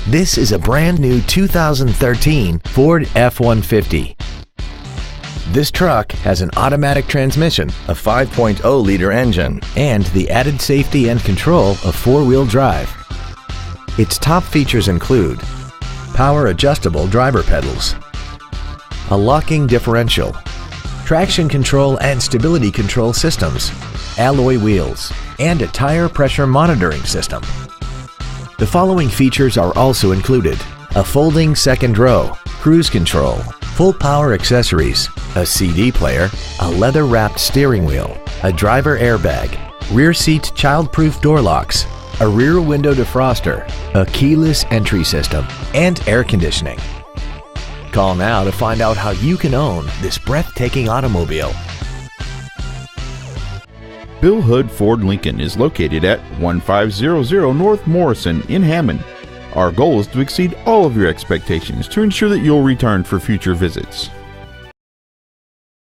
This is a brand new 2013 Ford F-150. This truck has an automatic transmission, a 5.0-liter engine, and the added safety and control of four-wheel drive. Its top features include power adjustable driver pedals, a locking differential, traction control and stability control systems, alloy wheels, and a tire pressure monitoring system. The following features are also included: a folding second row, cruise control, full power accessories, a CD player, a leather-wrapped steering wheel, a driver airbag, rear seat child-proof door locks, a rear window defroster, a keyless entry system, and air conditioning. Call now to find out how you can own this breathtaking automobile. Bill Hood Ford Lincoln is located at 1500 North Morrison in Hammond. Our goal is to exceed all of your expectations to ensure that you'll return for future visits.